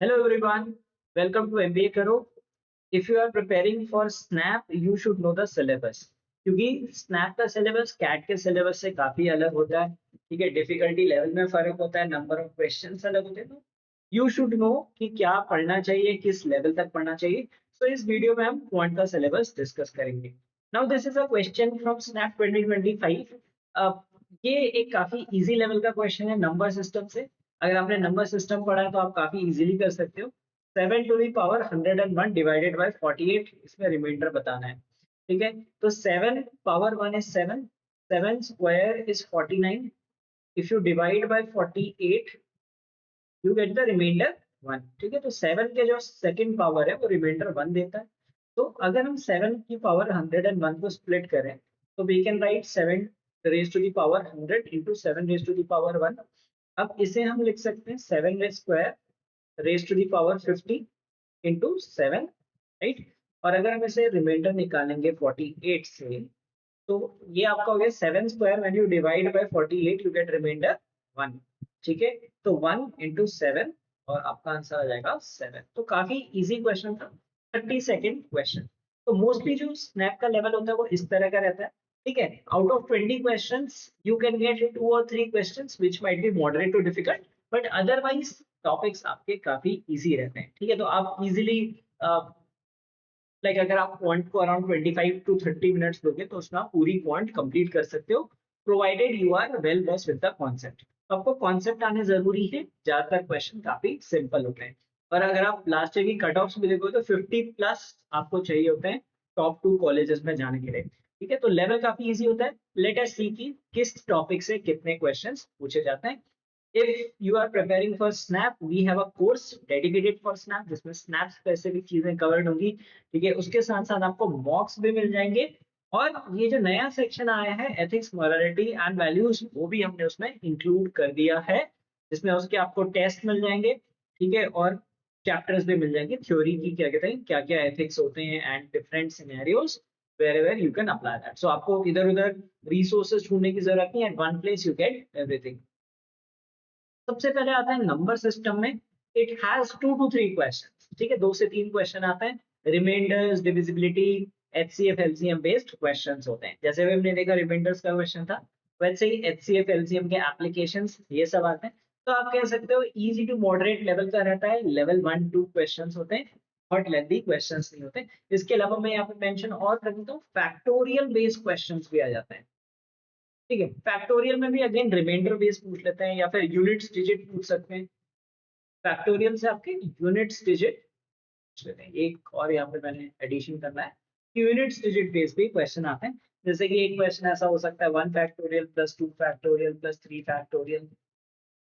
Hello everyone, welcome to MBA Karo. If you are preparing for SNAP, you should know the syllabus. क्योंकि SNAP का syllabus cat के syllabus से काफी अलग होता है। ठीक है, डिफिकल्टी लेवल में फर्क होता है, नंबर ऑफ क्वेश्चंस अलग होते हैं। तो यू शुड नो कि क्या पढ़ना चाहिए, किस लेवल तक पढ़ना चाहिए। सो इस वीडियो में हम क्वांट का सिलेबस डिस्कस करेंगे। Now this is a question from snap 2025। ये एक काफी इजी लेवल का क्वेश्चन है नंबर सिस्टम से। अगर आपने नंबर सिस्टम पढ़ा है तो आप काफी इजीली कर सकते हो। 7 to the power 101 divided by 48, इसमें रिमाइंडर बताना है। ठीक है, तो 7 power 1 is 7, 7 square is 49। If you divide by 48 you get the reminder 1। ठीक है, तो 7 के जो सेकंड पावर है वो रिमाइंडर 1 देता है। तो अगर हम 7 की पावर 101 को स्प्लिट करें तो we can write 7 raise to the power 100 into 7 raise to the power 1। अब इसे हम लिख सकते हैं 7 square raise to the power 50 into 7, right. और अगर हम इसे रिमाइंडर निकालेंगे 48 से तो ये आपका हो गया 7 square. When you divide by 48 you get reminder 1। ठीक है, तो 1 इंटू 7 और आपका आंसर आ जाएगा 7। तो काफी इजी क्वेश्चन था, 30 सेकेंड क्वेश्चन। तो मोस्टली जो स्नैप का लेवल होता है वो इस तरह का रहता है। ठीक है, out of 20 questions you can get 2 और 3 questions which might be moderate to difficult, but otherwise topics आपके काफी इजी रहते हैं। ठीक है, तो आप इजीली लाइक अगर आप क्वांट को अराउंड 25 टू 30 मिनट्स दोगे तो उसमें आप पूरी क्वांट कंप्लीट कर सकते हो, provided you are well versed with the concept. आपको कॉन्सेप्ट आने जरूरी है, ज्यादातर क्वेश्चन काफी सिंपल होते हैं। और अगर आप लास्ट ईयर की कट ऑफ्स भी देखो तो 50 प्लस आपको चाहिए होते हैं टॉप 2 कॉलेजेस में जाने के लिए। ठीक है, तो लेवल काफी इजी होता है। लेट अस सी कि किस टॉपिक से कितने क्वेश्चंस पूछे जाते हैं। If you are preparing for SNAP, we have a course dedicated for SNAP जिसमें SNAP स्पेसिफिक चीजें कवर्ड होंगी। ठीक है, उसके साथ साथ आपको मॉक्स भी मिल जाएंगे। और ये जो नया सेक्शन आया है एथिक्स मोरालिटी एंड वैल्यूज, वो भी हमने उसमें इंक्लूड कर दिया है, जिसमें उसके आपको टेस्ट मिल जाएंगे। ठीक है, और चैप्टर्स भी मिल जाएंगे थ्योरी की, क्या कहते हैं, क्या क्या एथिक्स होते हैं and different scenarios wherever you can apply that। so आपको इधर उधर रिसोर्सेज ढूंढने की जरूरत नहीं है, at one place you get everything. सबसे पहले आता है नंबर सिस्टम में। It has 2 to 3 question. ठीक है, 2 से 3 क्वेश्चन आते हैं। Remainders, divisibility, HCF LCM based questions होते हैं। जैसे भी हमने देखा रिमाइंडर्स का क्वेश्चन था, वैसे ही एचसीएफ एलसीएम के एप्लीकेशंस ये सब आते हैं। तो आप कह सकते हो इजी टू मॉडरेट लेवल का रहता है। लेवल 1-2 क्वेश्चंस होते हैं, बहुत लेंथी क्वेश्चंस नहीं होते। इसके अलावा मैं यहाँ पे मेंशन और कर देता हूँ, फैक्टोरियल बेस्ड क्वेश्चंस भी आ जाते हैं। ठीक है, फैक्टोरियल में भी अगेन रिमाइंडर बेस पूछ लेते हैं या फिर यूनिट्स डिजिट पूछ सकते हैं। फैक्टोरियल से आपके यूनिट्स डिजिट पूछ लेते हैं। एक और यहाँ पे मैंने एडिशन करना है, यूनिट्स डिजिट बेस भी क्वेश्चन आते हैं। जैसे कि एक क्वेश्चन ऐसा हो सकता है 1 factorial plus 2 factorial plus 3 factorial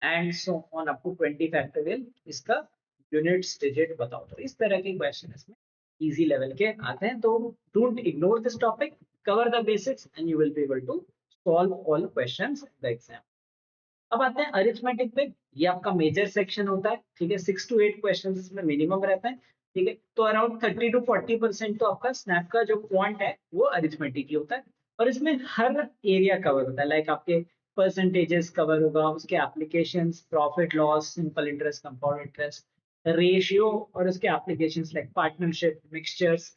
and so on up to 20 factorial, इसका यूनिट्स डिजिट बताओ। तो इस तरह के क्वेश्चन इसमें इजी लेवल के आते हैं। तो don't ignore this topic, cover the basics and you will be able to solve all questions in the exam. अब आते हैं अरिथमेटिक पे। ये आपका मेजर सेक्शन होता है। ठीक है, 6 to 8 क्वेश्चन इसमें मिनिमम रहता है। ठीक है, तो अराउंड 30 to 40% तो आपका स्नैप का जो क्वांट है वो अरिथमेटिक ही होता है। और इसमें हर एरिया कवर होता है, लाइक आपके परसेंटेजेस कवर होगा, उसके applications, profit loss, simple interest, compound interest, ratio, और उसके एप्लीकेशंस लाइक पार्टनरशिप, मिक्सचर्स।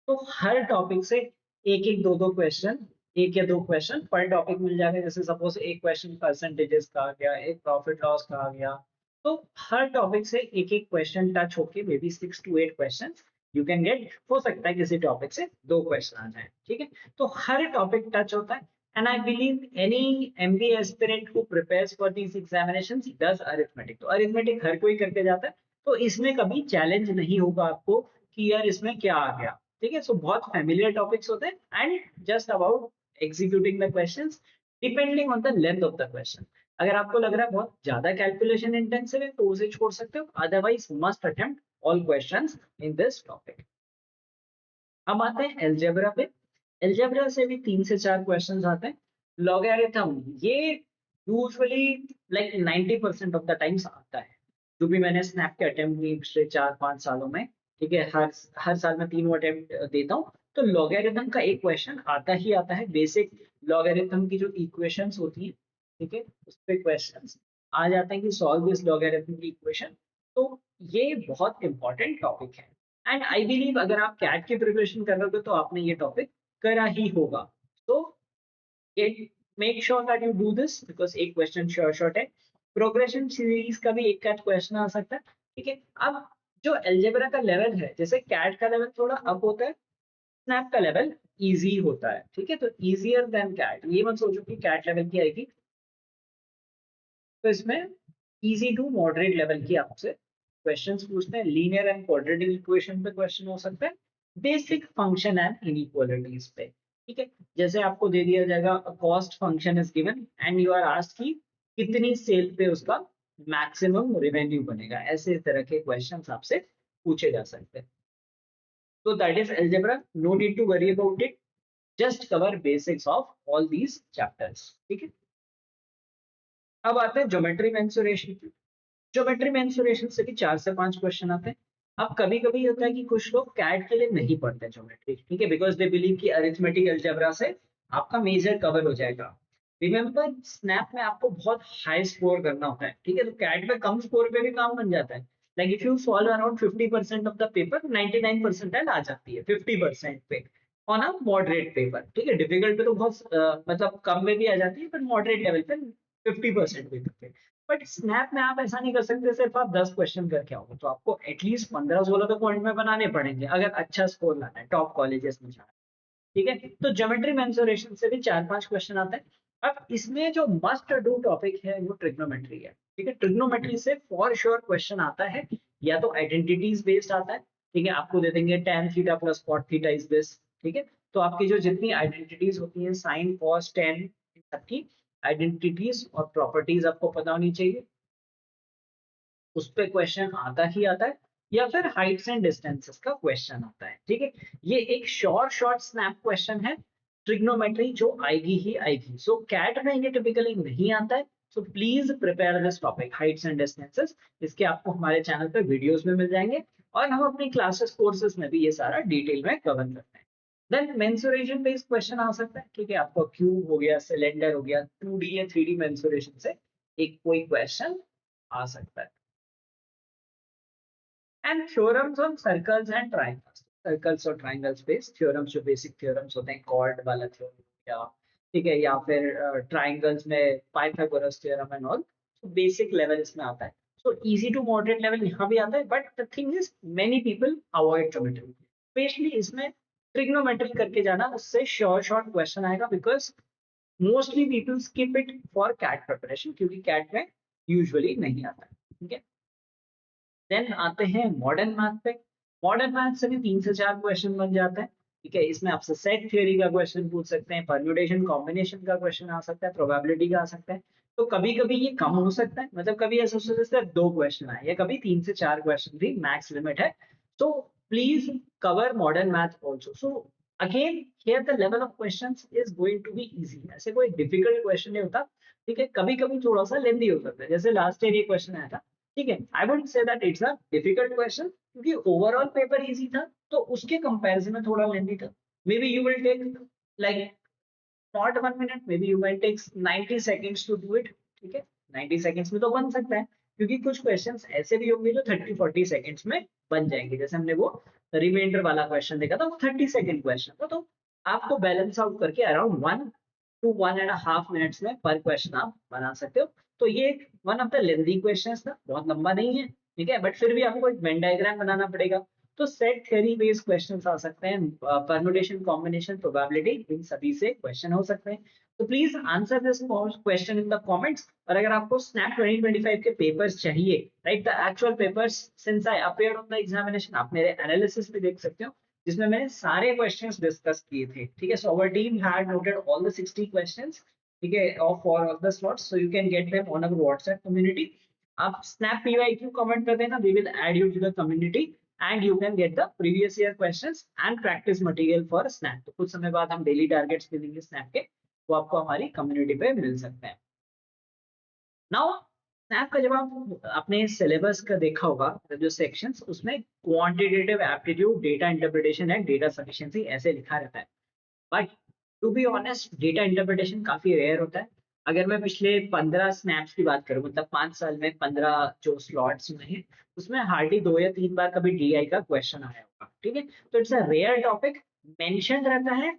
तो हर टॉपिक से एक एक दो दो क्वेश्चन, एक या दो क्वेश्चन पर टॉपिक मिल जाएगा। जैसे सपोज एक क्वेश्चन परसेंटेजेस का आ गया, एक प्रॉफिट लॉस का आ गया। तो हर टॉपिक से एक एक क्वेश्चन टच होके may be 6 to 8 question you can gate. हो सकता है किसी टॉपिक से 2 क्वेश्चन आ जाए। ठीक है, तो हर टॉपिक टच होता है। And I believe any MBA aspirant who prepares for these examinations does arithmetic. तो अरिथमेटिक हर कोई करके जाता है, तो इसमें कभी चैलेंज नहीं होगा आपको कि यार इसमें क्या आ गया। ठीक है, सो बहुत फेमिलियर टॉपिक्स होते हैं and just about executing the questions depending on the length of the question. अगर आपको लग रहा है बहुत ज्यादा कैलकुलेशन इंटेंसिव है तो उसे छोड़ सकते हो, otherwise must attempt all questions in this topic. हम आते हैं एलजेब्रा पे। एलजेब्रा से भी 3 से 4 क्वेश्चंस आते हैं। लॉगरिथम ये usually like 90% of the times आता है। जो भी मैंने स्नैप के अटेम्प्ट किए पिछले 4-5 सालों में, ठीक है, हर हर साल मैं 3 अटेम्प्ट देता हूँ, तो लॉगरिथम का एक क्वेश्चन आता ही आता है। बेसिक लॉगरिथम की जो इक्वेशंस होती है, ठीक है, उस पे क्वेश्चंस आ जाते हैं कि सॉल्व दिस लॉगरिथम की इक्वेशन। तो ये बहुत इंपॉर्टेंट टॉपिक है एंड आई बिलीव अगर आप कैट की प्रिपरेशन कर रहे हो तो आपने ये टॉपिक करा ही होगा। तो it make sure that you do this because एक क्वेश्चन श्योर शॉर्ट है। प्रोग्रेशन सीरीज का भी एक कैट क्वेश्चन आ सकता है। ठीक है, अब जो अलजेब्रा का लेवल है, जैसे कैट का लेवल थोड़ा अप होता है, स्नैप का लेवल इजी होता है। ठीक है, तो इजियर देन कैट, ये मत सोचो कि कैट लेवल की आएगी। तो इसमें इजी टू मॉडरेट लेवल की आपसे क्वेश्चंस पूछते हैं। लीनियर एंड क्वाड्रेटिक इक्वेशन पे क्वेश्चन हो सकता है, बेसिक फंक्शन एंड इनइक्वालिटीज पे। ठीक है, जैसे आपको दे दिया जाएगा cost function is given and you are asked कि कितनी सेल पे उसका मैक्सिमम रेवेन्यू बनेगा, ऐसे तरह के क्वेश्चंस आपसे पूछे जा सकते हैं। तो that is algebra, no need to worry about it, just cover basics of all these chapters. ठीक है, अब आते हैं ज्योमेट्री मेंसुरेशन। ज्योमेट्री मेंसुरेशन से भी 4 से 5 क्वेश्चन आते हैं। अब कभी कभी होता है कि कुछ लोग कैट के लिए नहीं पढ़ते ज्योमेट्री, ठीक है, बिकॉज दे बिलीव कि अरिथमेटिक अलजेब्रा से आपका मेजर कवर हो जाएगा। रिमेंबर, स्नैप में आपको बहुत हाई स्कोर करना होता है। ठीक है, तो कैट में कम स्कोर पे भी काम बन जाता है। Like if you solve around 50% of the paper, 99 percentile आ जाती है 50% पे ऑन अ मॉडरेट पेपर। ठीक है, डिफिकल्ट पे तो बहुत मतलब कम में भी आ जाती है, पर मॉडरेट लेवल पे 50% पेपर पे। बट स्नैप में आप ऐसा नहीं कर सकते सिर्फ आप 10 क्वेश्चन करके आओगे, तो आपको एटलीस्ट 15-16 तो पॉइंट में बनाने पड़ेंगे अगर अच्छा स्कोर लाना है, टॉप कॉलेजेस में जाना है। ठीक है, तो ज्योमेट्री मेंसुरेशन से भी 4-5 क्वेश्चन आते हैं। अब इसमें जो मस्ट डू टॉपिक है वो ट्रिग्नोमेट्री है। ठीक है, ट्रिग्नोमेट्री से फॉर श्योर क्वेश्चन आता है, या तो आइडेंटिटीज बेस्ड आता है। ठीक है, आपको दे देंगे tan theta plus cot theta is this. ठीक है, तो आपकी जो जितनी आइडेंटिटीज होती हैं, साइन कॉस tan, सबकी आइडेंटिटीज और प्रॉपर्टीज आपको पता होनी चाहिए, उस पे क्वेश्चन आता ही आता है। या फिर हाइट्स एंड डिस्टेंसेस का क्वेश्चन आता है। ठीक है, ये एक शॉर्ट स्नैप क्वेश्चन है, ट्रिग्नोमेट्री जो आएगी ही आएगी। सो कैट में ये टिपिकली नहीं आता है, so please prepare this topic Heights and distances. इसके आपको हमारे चैनल पे वीडियोस में मिल जाएंगे और हम अपनी क्लासेस कोर्सेज में भी ये सारा डिटेल में कवर करते हैं। देन मेंसुरेशन बेस्ड क्वेश्चन आ सकता है। ठीक है, आपको क्यूब हो गया, सिलेंडर हो गया, 2D या 3D मेंसुरेशन से एक कोई क्वेश्चन आ सकता है। And theorems on circles and triangles, circles और ट्राइंगल्स बेस्ड थ्योरम्स, जो बेसिक थ्योरम्स होते हैं, कॉर्ड वाला थ्योरम या, ठीक है, या फिर ट्राइंगल्स में पाइथागोरस थ्योरम एंड ऑल, तो बेसिक लेवल्स में आता है। So easy to moderate level यहाँ भी आता है, but the thing is many people avoid geometry, specially इसमें ट्रिग्नोमेट्री करके जाना, उससे शॉर्ट क्वेश्चन आएगा, because mostly people skip it for CAT preparation, क्योंकि कैट में यूजुअली नहीं आता है। ठीक है, देन आते हैं मॉडर्न मैथ पे। मॉडर्न मैथ से भी 3 से 4 क्वेश्चन बन जाते हैं। ठीक है, इसमें आपसे सेट थ्योरी का क्वेश्चन पूछ सकते हैं, परम्यूटेशन कॉम्बिनेशन का क्वेश्चन आ सकता है, प्रोबेबिलिटी का आ सकता है। तो कभी कभी ये कम हो सकता है, मतलब कभी ऐसा हो सकता है 2 क्वेश्चन आए, या कभी 3 से 4 क्वेश्चन भी मैक्स लिमिट है। तो please cover modern math also. So again here the level of questions is going to be easy, ऐसे कोई डिफिकल्ट क्वेश्चन नहीं होता। ठीक है, कभी कभी थोड़ा सा लेंदी हो सकता है, जैसे लास्ट ईयर ये क्वेश्चन आया था। ठीक है, I would say that it's a difficult question, क्योंकि ओवरऑल पेपर इजी था, तो उसके कंपैरिजन में थोड़ा लेंदी था। Maybe you will take like not 1 minute, maybe you will take 90 seconds to do it. ठीक है, 90 सेकेंड्स में तो बन सकता है, क्योंकि कुछ क्वेश्चंस ऐसे भी होंगे जो 30-40 सेकेंड्स में बन जाएंगे। जैसे हमने वो रिमाइंडर वाला क्वेश्चन देखा था, वो 30 सेकेंड क्वेश्चन था, तो आपको बैलेंस आउट करके अराउंड 1 to 1.5 मिनट्स में पर क्वेश्चन आप बना सकते हो। तो ये one of the lengthy question था, बहुत लंबा नहीं है। ठीक है, बट फिर भी आपको एक वेन डायग्राम बनाना पड़ेगा। तो सेट थ्योरी बेस्ड क्वेश्चंस आ सकते हैं, परम्यूटेशन कॉम्बिनेशन, प्रोबेबिलिटी, इन सभी से क्वेश्चन हो सकते हैं। तो please answer this question in the comments. और अगर आपको स्नैप 2025 के पेपर्स चाहिए, right, the actual papers since I appeared on the examination, आप मेरे एनालिसिस भी देख सकते हो, जिसमें मैंने सारे क्वेश्चंस डिस्कस किए थे। ठीक है, so our team had noted all the 60 questions, ठीक है, of for all the slots, so you can get them on our WhatsApp community. आप स्नैप पीवाईक्यू कमेंट कर देना, we will add you to the community and you can get the previous year questions and practice material for SNAP. तो कुछ समय बाद हम daily targets भी देंगे स्नैप के, वो आपको हमारी कम्युनिटी पे मिल सकते हैं। नाउ स्नैप का जब आप अपने सिलेबस का देखा होगा, जो सेक्शंस, उसमें quantitative aptitude, data interpretation and data sufficiency ऐसे लिखा रहता है। But to be honest, data interpretation काफी रेयर होता है। अगर मैं पिछले 15 स्नैप्स की बात करूं, मतलब 5 साल में 15 जो स्लॉट्स में हैं, उसमें हार्डली 2 या 3 बार कभी डीआई का क्वेश्चन आया होगा, ठीक है। तो it's a rare topic, mention रहता है,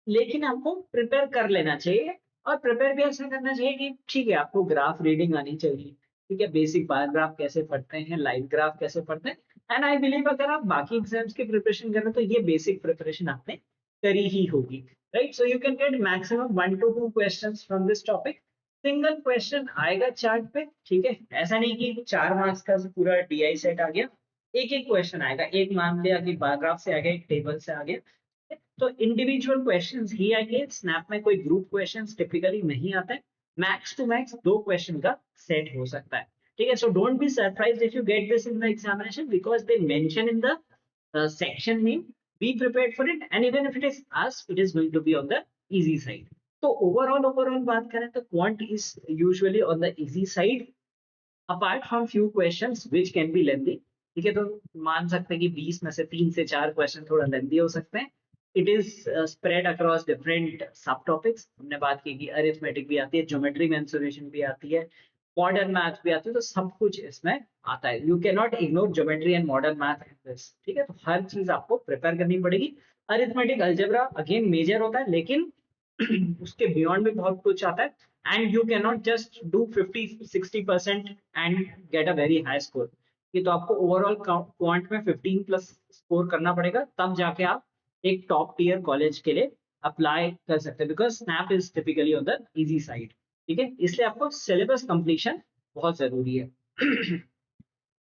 लेकिन आपको प्रिपेयर कर लेना चाहिए। और प्रिपेयर भी ऐसा करना चाहिए कि ठीक है, आपको ग्राफ रीडिंग आनी चाहिए, ठीक है, बेसिक बार ग्राफ कैसे पढ़ते हैं, लाइन ग्राफ कैसे पढ़ते हैं। एंड आई बिलीव अगर आप बाकी एग्जाम्स की प्रिपरेशन कर रहे हैं तो ये बेसिक प्रिपरेशन आपने करी ही होगी, right. So you can get maximum 1 to 2 questions from this topic. Single question आएगा चार्ट पे, ठीक है, ऐसा नहीं कि 4 मार्क्स का पूरा डीआई सेट आ गया। एक एक क्वेश्चन आएगा, एक मान लिया कि बार ग्राफ से आ गया, एक टेबल से आ गया, तो इंडिविजुअल क्वेश्चंस ही आएंगे। स्नैप में कोई ग्रुप क्वेश्चंस टिपिकली नहीं आता है। मैक्स टू मैक्स 2 क्वेश्चन का सेट हो सकता है, ठीक है। So don't be surprised if you get this in the examination because they mention in the section name. Be prepared for it, and even if it is asked, it is going to be on the easy side. तो overall बात करें तो quant is usually on the easy side apart from few questions which can be lengthy, ठीक है। तो मान सकते हैं कि 20 में से 3 से 4 क्वेश्चन थोड़ा लेंदी हो सकते हैं। It is spread across different सब टॉपिक्स। हमने बात की कि अरिथमेटिक भी आती है, ज्योमेट्री मेंसुरेशन भी आती है, मॉडर्न मैथ भी आती है, तो सब कुछ इसमें आता है। You can not ignore geometry and modern math in this, ठीक है। तो हर चीज आपको प्रिपेयर करनी पड़ेगी। अरिथमेटिक अलजेब्रा अगेन मेजर होता है, लेकिन उसके बियॉन्ड भी बहुत कुछ आता है। And you can not just do 50-60% and get a very high score. ये तो आपको ओवरऑल क्वांट में 15 प्लस स्कोर करना पड़ेगा, तब जाके आप एक टॉप टीयर कॉलेज के लिए अप्लाई कर सकते हैं, because snap is typically on the easy side, ठीक है। इसलिए आपको सिलेबस कंप्लीशन बहुत जरूरी है।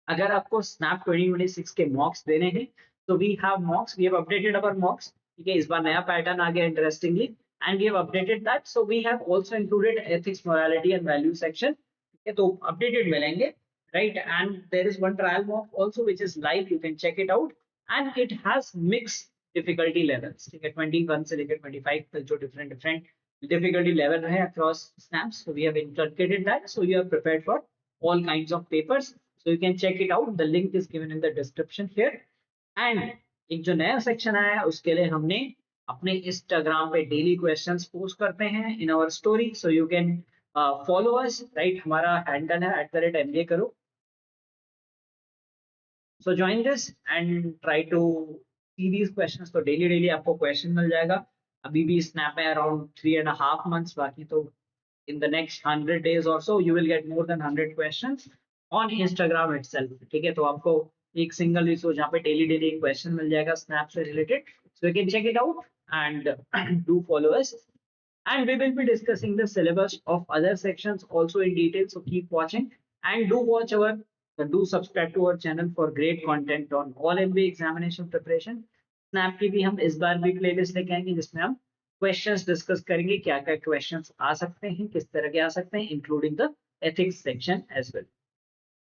अगर आपको स्नैप 2026 के मॉक्स देने हैं तो we have mocks, we have updated our mocks, ठीक है। इस बार नया पैटर्न आ गया interestingly, and we have updated that. So we have also included ethics, morality and value section, ठीक है। तो अपडेटेड मिलेंगे, right. And there is one trial mock also which is live, you can check it out. And it has mix difficulty levels, ठीक है, 21 से लेकर 25 तक जो डिफरेंट डिफरेंट डिफिकल्टी लेवल रहे across snaps, so we have inculcated that, so you are prepared for all kinds of papers. So you can check it out. The link is given in the description here. And एक जो नया section आया है उसके लिए हमने अपने Instagram पे डेली क्वेश्चंस पोस्ट करते हैं in our story, so you can follow us, right. हमारा हैंडल है @MBA करो। So join this and try to see these questions. तो डेली डेली आपको क्वेश्चन मिल जाएगा। अभी भी स्नैप है अराउंड 3.5 months बाकी, तो in the next 100 days or so you will get more than 100 questions on Instagram itself, ठीक है। तो आपको एक सिंगल रिसोर्स जहाँ पे डेली डेली क्वेश्चन मिल जाएगा स्नैप से related, so you can check it out and do follow us, and we will be discussing the syllabus of other sections also in detail, so keep watching and do watch our do subscribe to our channel for great content on all MBA examination preparation. snap की भी हम इस बार भी playlist लेके आएंगे जिसमें हम questions discuss करेंगे, क्या क्या क्वेश्चंस आ सकते हैं, किस तरह के आ सकते हैं, including the ethics section as well.